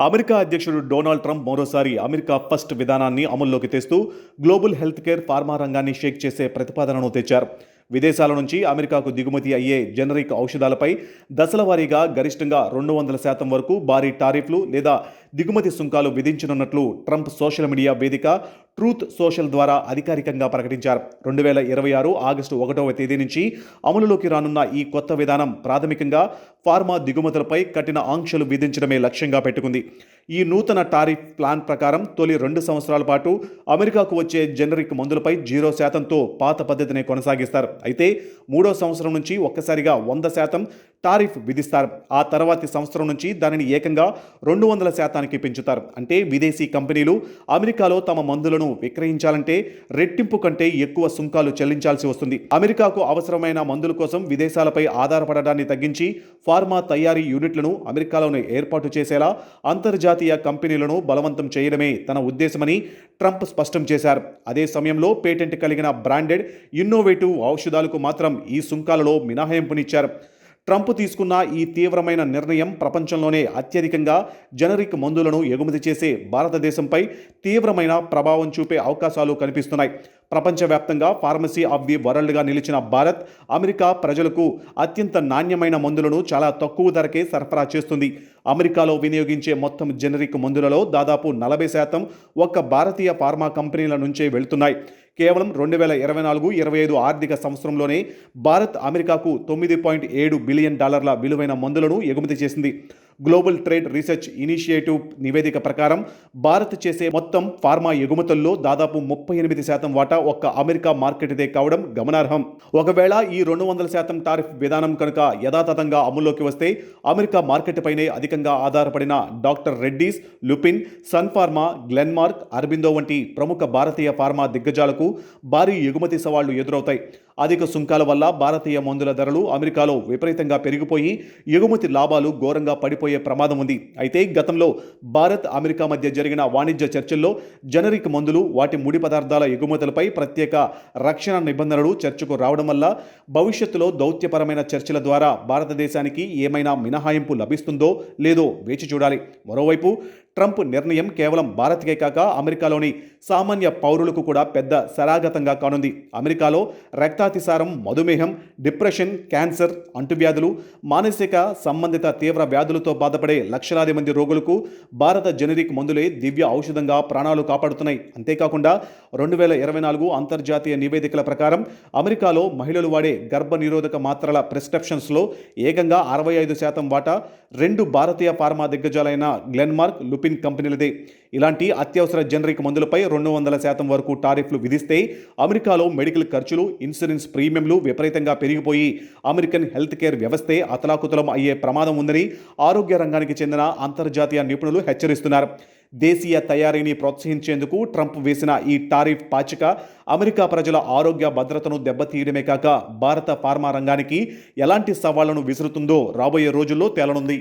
America అధ్యక్షుడు Donald Trump మరోసారి America first విధానాన్ని అమల్లోకి తెస్తూ గ్లోబల్ హెల్త్ కేర్ ఫార్మా రంగాన్ని షేక్ చేసే ప్రతిపాదనను తెచ్చారు. విదేశాల నుంచి అమెరికాకు దిగుమతి అయ్యే జనరిక్ ఔషధాలపై దశల వారీగా గరిష్టంగా 200% వరకు భారీ టారిఫ్లు లేదా దిగుమతి సుంకాలు విధించనున్నట్లు ట్రంప్ సోషల్ మీడియా వేదిక ట్రూత్ సోషల్ ద్వారా అధికారికంగా ప్రకటించారు. 2026 ఆగస్టు 1వ తేదీ నుంచి అమలులోకి రానున్న ఈ కొత్త విధానం ప్రాథమికంగా ఫార్మా దిగుమతులపై కఠిన ఆంక్షలు విధించడమే లక్ష్యంగా పెట్టుకుంది. ఈ నూతన టారిఫ్ ప్లాన్ ప్రకారం తొలి 2 సంవత్సరాల పాటు అమెరికాకు వచ్చే జనరిక్ మందులపై 0%తో పాత పద్ధతిని కొనసాగిస్తారు. అయితే 3వ సంవత్సరం నుంచి ఒక్కసారిగా 100% టారిఫ్ విధిస్తారు. ఆ తర్వాతి సంవత్సరం నుంచి దానిని ఏకంగా 200%కి పెంచుతారు. అంటే విదేశీ కంపెనీలు అమెరికాలో తమ మందులను విక్రయించాలంటే రెట్టింపు కంటే ఎక్కువ సుంకాలు చెల్లించాల్సి వస్తుంది. అమెరికాకు అవసరమైన మందుల కోసం విదేశాలపై ఆధారపడడాన్ని తగ్గించి ఫార్మా తయారీ యూనిట్లను అమెరికాలోనే ఏర్పాటు చేసేలా అంతర్జాతీయ కంపెనీలను బలవంతం చేయడమే తన ఉద్దేశమని ట్రంప్ స్పష్టం చేశారు. అదే సమయంలో పేటెంట్ కలిగిన బ్రాండెడ్ ఇన్నోవేటివ్ ఔషధాలకు మాత్రం ఈ సుంకాలలో మినహాయింపునిచ్చారు. ట్రంప్ తీసుకున్న ఈ తీవ్రమైన నిర్ణయం ప్రపంచంలోనే అత్యధికంగా జనరిక్ మందులను ఎగుమతి చేసే భారతదేశంపై తీవ్రమైన ప్రభావం చూపే అవకాశాలు కనిపిస్తున్నాయి. ప్రపంచవ్యాప్తంగా ఫార్మసీ ఆఫ్ ది వరల్డ్గా నిలిచిన భారత్ అమెరికా ప్రజలకు అత్యంత నాణ్యమైన మందులను చాలా తక్కువ ధరకే సరఫరా చేస్తుంది. అమెరికాలో వినియోగించే మొత్తం జనరిక్ మందులలో దాదాపు 40% ఒక్క భారతీయ ఫార్మా కంపెనీల నుంచే వెళ్తున్నాయి. కేవలం 2024-25 ఆర్థిక సంవత్సరంలోనే భారత్ అమెరికాకు $9.7 బిలియన్ విలువైన మందులను ఎగుమతి చేసింది. గ్లోబల్ ట్రేడ్ రీసెర్చ్ ఇనిషియేటివ్ నివేదిక ప్రకారం భారత్ చేసే మొత్తం ఫార్మా ఎగుమతుల్లో దాదాపు 38% వాటా ఒక్క అమెరికా మార్కెట్దే కావడం గమనార్హం. ఒకవేళ ఈ 200% టారిఫ్ విధానం కనుక యథాతథంగా అమల్లోకి వస్తే అమెరికా మార్కెట్ పైనే అధికంగా ఆధారపడిన డాక్టర్ రెడ్డీస్, లుపిన్, సన్ ఫార్మా, గ్లెన్మార్క్, అరబిందో వంటి ప్రముఖ భారతీయ ఫార్మా దిగ్గజాలకు భారీ ఎగుమతి సవాళ్లు ఎదురవుతాయి. అధిక సుంకాల వల్ల భారతీయ మందుల ధరలు అమెరికాలో విపరీతంగా పెరిగిపోయి ఎగుమతి లాభాలు ఘోరంగా పడిపోయే ప్రమాదం ఉంది. అయితే గతంలో భారత్ అమెరికా మధ్య జరిగిన వాణిజ్య చర్చల్లో జనరిక్ మందులు, వాటి ముడి పదార్థాల ఎగుమతులపై ప్రత్యేక రక్షణ నిబంధనలు చర్చకు రావడం వల్ల భవిష్యత్తులో దౌత్యపరమైన చర్చల ద్వారా భారతదేశానికి ఏమైనా మినహాయింపు లభిస్తుందో లేదో వేచి చూడాలి. మరోవైపు ట్రంప్ నిర్ణయం కేవలం భారత్కే కాక అమెరికాలోని సామాన్య పౌరులకు కూడా పెద్ద శరాఘాతంగా కానుంది. అమెరికాలో రక్తాతిసారం, మధుమేహం, డిప్రెషన్, క్యాన్సర్, అంటువ్యాధులు, మానసిక సంబంధిత తీవ్ర వ్యాధులతో బాధపడే లక్షలాది మంది రోగులకు భారత జనరిక్ మందులే దివ్య ఔషధంగా ప్రాణాలు కాపాడుతున్నాయి. అంతేకాకుండా 2024 అంతర్జాతీయ నివేదికల ప్రకారం అమెరికాలో మహిళలు వాడే గర్భ నిరోధక మాత్రల ప్రిస్క్రిప్షన్స్లో ఏకంగా 65% వాటా 2 భారతీయ ఫార్మా దిగ్గజాలైన గ్లెన్మార్క్, లుపిన్ కంపెనీలదే. ఇలాంటి అత్యవసర జనరిక్ మందులపై 200% వరకు టారిఫ్లు విధిస్తే అమెరికాలో మెడికల్ ఖర్చులు, ఇన్సూరెన్స్ ప్రీమియంలు విపరీతంగా పెరిగిపోయి అమెరికన్ హెల్త్ కేర్ వ్యవస్థే అతలాకుతలం అయ్యే ప్రమాదం ఉందని ఆరోగ్య రంగానికి చెందిన అంతర్జాతీయ నిపుణులు హెచ్చరిస్తున్నారు. దేశీయ తయారీని ప్రోత్సహించేందుకు ట్రంప్ వేసిన ఈ టారిఫ్ పాచిక అమెరికా ప్రజల ఆరోగ్య భద్రతను దెబ్బతీయడమే కాక భారత ఫార్మా రంగానికి ఎలాంటి సవాళ్లను విసురుతుందో రాబోయే రోజుల్లో తేలనుంది.